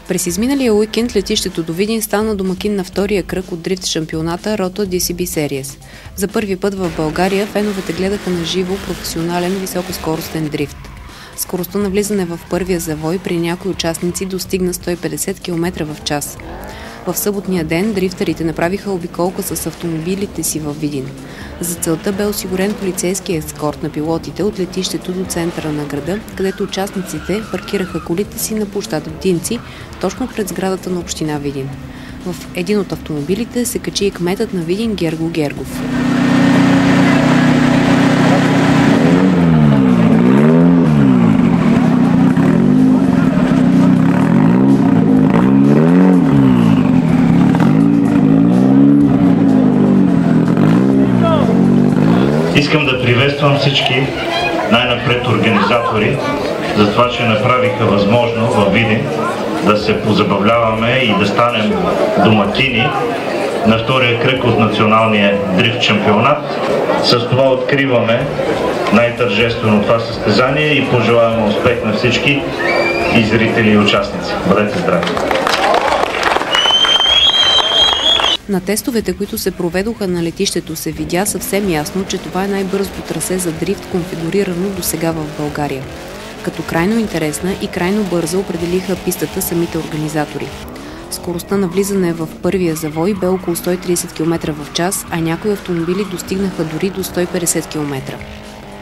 През изминалия уикенд летището до Видин стана домакин на втория кръг от дрифт шампионата Rota DCB Series. За първи път в България феновете гледаха на живо професионален високоскоростен дрифт. Скоростта на влизане в първия завой при някои участници достигна 150 км в час. В съботния ден дрифтърите направиха обиколка с автомобилите си във Видин. За целта бе осигурен полицейски ескорт на пилотите от летището до центъра на града, където участниците паркираха колите си на площад Вдинци, точно пред сградата на община Видин. В един от автомобилите се качи и кметът на Видин Герго Гергов. Искам да приветствам всички най-напред организатори за това, че направиха възможно във Видин да се позабавляваме и да станем домакини на втория кръг от националния дрифт шампионат. С това откриваме най-тържествено това състезание и пожелаваме успех на всички и зрители и участници. Бъдете здрави! На тестовете, които се проведоха на летището, се видя съвсем ясно, че това е най-бързото трасе за дрифт, конфигурирано досега в България. Като крайно интересна и крайно бърза определиха пистата самите организатори. Скоростта на влизане в първия завой бе около 130 км в час, а някои автомобили достигнаха дори до 150 км.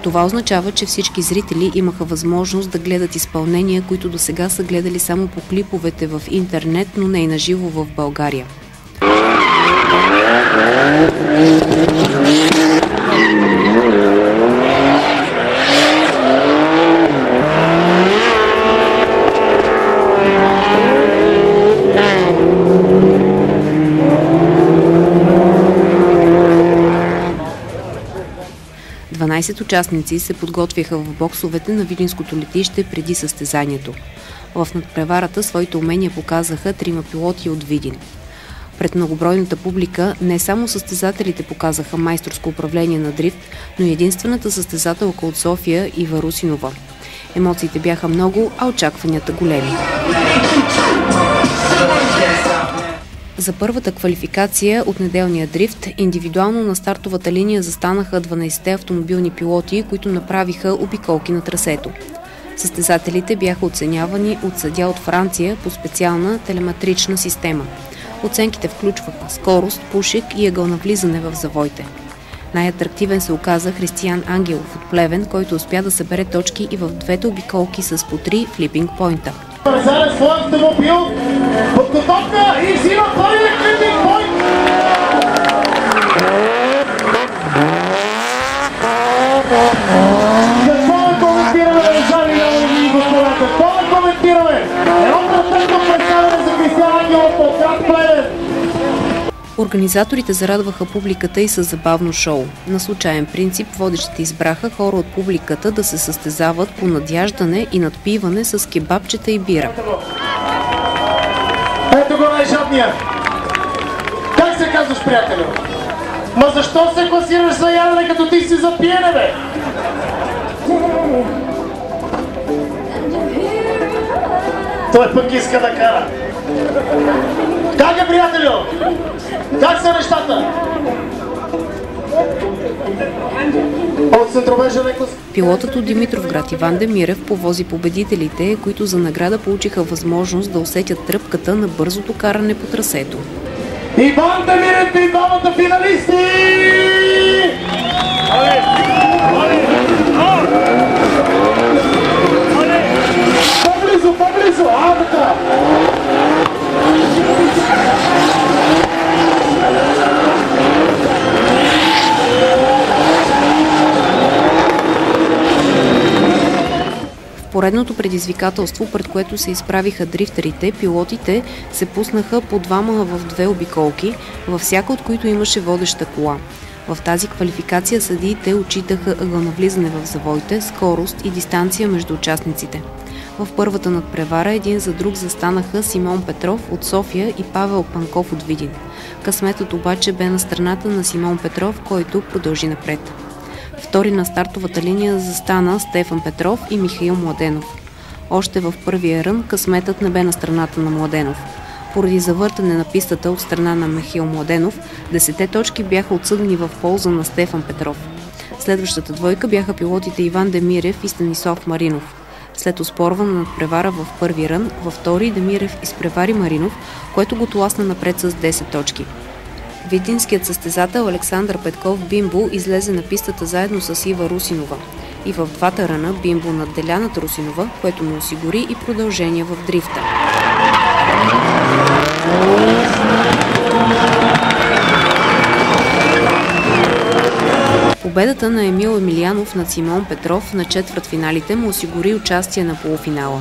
Това означава, че всички зрители имаха възможност да гледат изпълнения, които досега са гледали само по клиповете в интернет, но не и на живо в България. 12 участници се подготвяха в боксовете на видинското летище преди състезанието. В надпреварата своите умения показаха 3 пилоти от Видин. Пред многобройната публика не само състезателите показаха майсторско управление на дрифт, но и единствената състезателка от София Ива Русинова. Емоциите бяха много, а очакванията големи. За първата квалификация от неделния дрифт, индивидуално на стартовата линия застанаха 12-те автомобилни пилоти, които направиха обиколки на трасето. Състезателите бяха оценявани от съдия от Франция по специална телематрична система. Оценките включваха скорост, пушек и ъгъл на влизане в завоите. Най-атрактивен се оказа Християн Ангелов от Плевен, който успя да събере точки и в двете обиколки с по 3 флипинг пойнта. Зарез своя автомобил, подготовка и взима първия флипинг пойнт! Какво не коментираме, държави, дами и господа? Какво не коментираме? Едно тръпно представяне за Християн Ангелов от град Плевен! Организаторите зарадваха публиката и със забавно шоу. На случаен принцип водещите избраха хора от публиката да се състезават по надяждане и надпиване с кебабчета и бира. Ето го най-жадния! Как се казваш, приятелю? Ма защо се класираш за ядене, като ти си за пиене, бе? Той пък иска да кара. Как е, приятелю? Как са нещата? От Центробежа леко... Пилотът от Димитровград Иван Демирев повози победителите, които за награда получиха възможност да усетят тръпката на бързото каране по трасето. Иван Демирев и двамата финалисти! По-близо, по-близо! Така! В поредното предизвикателство, пред което се изправиха дрифтерите, пилотите се пуснаха по двама в 2 обиколки, във всяка от които имаше водеща кола. В тази квалификация съдиите отчитаха ъгъл на влизане в завоите, скорост и дистанция между участниците. В първата надпревара един за друг застанаха Симон Петров от София и Павел Панков от Видин. Късметът обаче бе на страната на Симон Петров, който продължи напред. Втори на стартовата линия застана Стефан Петров и Михаил Младенов. Още в първия рън късметът не бе на страната на Младенов. Поради завъртане на пистата от страна на Михаил Младенов, 10 точки бяха отсъдени в полза на Стефан Петров. Следващата двойка бяха пилотите Иван Демирев и Станислав Маринов. След оспорвана надпревара в първи рън, във втори Демирев изпревари Маринов, което го тласна напред с 10 точки. Видинският състезател Александър Петков Бимбо излезе на пистата заедно с Ива Русинова. И в двата ръна Бимбо надделя над Русинова, което му осигури и продължение в дрифта. Победата на Емил Емилиянов над Симеон Петров на четвъртфиналите му осигури участие на полуфинала.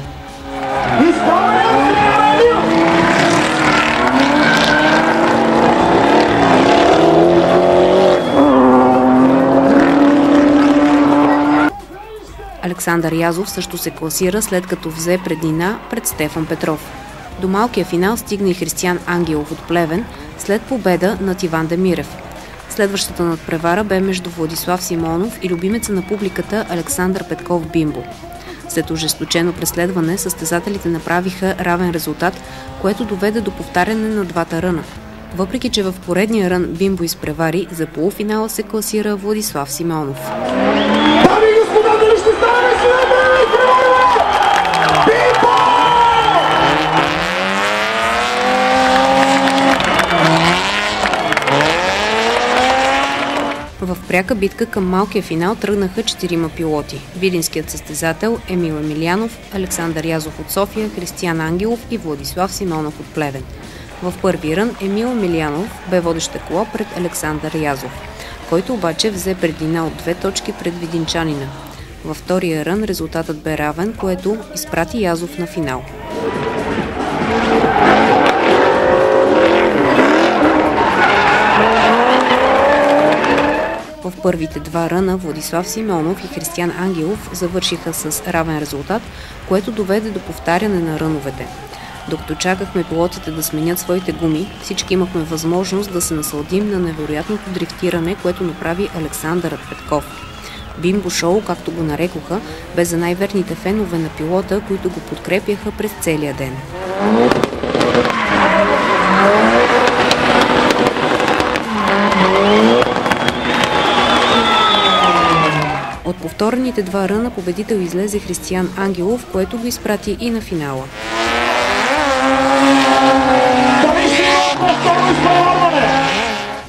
Александър Язов също се класира, след като взе преднина пред Стефан Петров. До малкия финал стигна и Християн Ангелов от Плевен след победа над Иван Демирев. Следващата надпревара бе между Владислав Симонов и любимеца на публиката Александър Петков Бимбо. След ожесточено преследване състезателите направиха равен резултат, което доведе до повтаряне на двата ръна. Въпреки че в поредния рън Бимбо изпревари, за полуфинала се класира Владислав Симонов. В пряка битка към малкия финал тръгнаха 4 пилоти. Видинският състезател Емил Емилиянов, Александър Язов от София, Християн Ангелов и Владислав Симонов от Плевен. В първи рън Емил Емилиянов бе водеща кола пред Александър Язов, който обаче взе преднина от 2 точки пред видинчанина. Във втория рън резултатът бе равен, което изпрати Язов на финал. В първите два ръна Владислав Симеонов и Християн Ангелов завършиха с равен резултат, което доведе до повтаряне на ръновете. Докато чакахме пилотите да сменят своите гуми, всички имахме възможност да се насладим на невероятното дрифтиране, което направи Александър Петков. Бимбо шоу, както го нарекоха, бе за най-верните фенове на пилота, които го подкрепяха през целия ден. От повторените два ръна победител излезе Християн Ангелов, което го изпрати и на финала.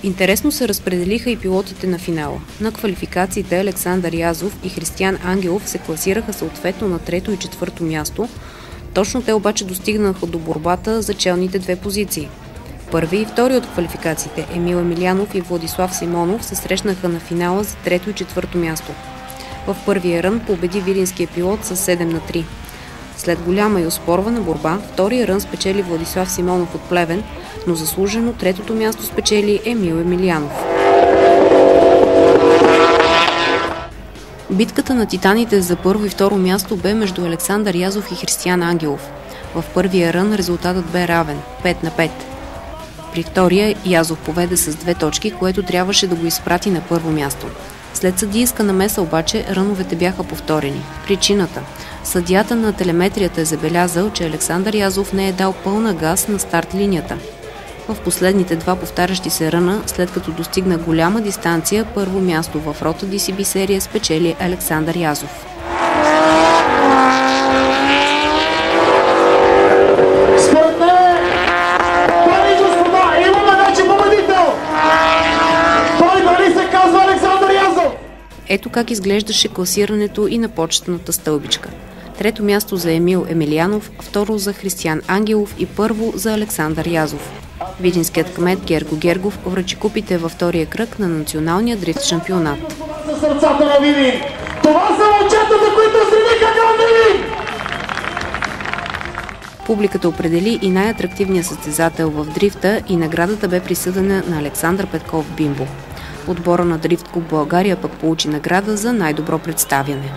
Интересно се разпределиха и пилотите на финала. На квалификациите Александър Язов и Християн Ангелов се класираха съответно на 3-то и 4-то място. Точно те обаче достигнаха до борбата за челните две позиции. Първи и втори от квалификациите Емил Емилиянов и Владислав Симонов се срещнаха на финала за 3-то и 4-то място. В първия рън победи видинския пилот с 7-3. След голяма и оспорвана борба, втория рън спечели Владислав Симонов от Плевен, но заслужено третото място спечели Емил Емилиянов. Битката на титаните за първо и второ място бе между Александър Язов и Християн Ангелов. В първия рън резултатът бе равен – 5-5. При втория Язов поведе с 2 точки, което трябваше да го изпрати на първо място. След съдийска намеса обаче ръновете бяха повторени. Причината – съдията на телеметрията е забелязал, че Александър Язов не е дал пълна газ на старт линията. В последните два повтарящи се ръна, след като достигна голяма дистанция, първо място в Rota DCB серия спечели Александър Язов. Ето как изглеждаше класирането и на почетната стълбичка. Трето място за Емил Емилиянов, второ за Християн Ангелов и първо за Александър Язов. Видинският кмет Герго Гергов връчи купите във втория кръг на националния дрифт шампионат. За сърцата на Видин! Това са момчета, за които стремиха към Видин! Публиката определи и най-атрактивния състезател в дрифта и наградата бе присъдена на Александър Петков Бимбо. Отбора на Дрифт Клуб България пък получи награда за най-добро представяне.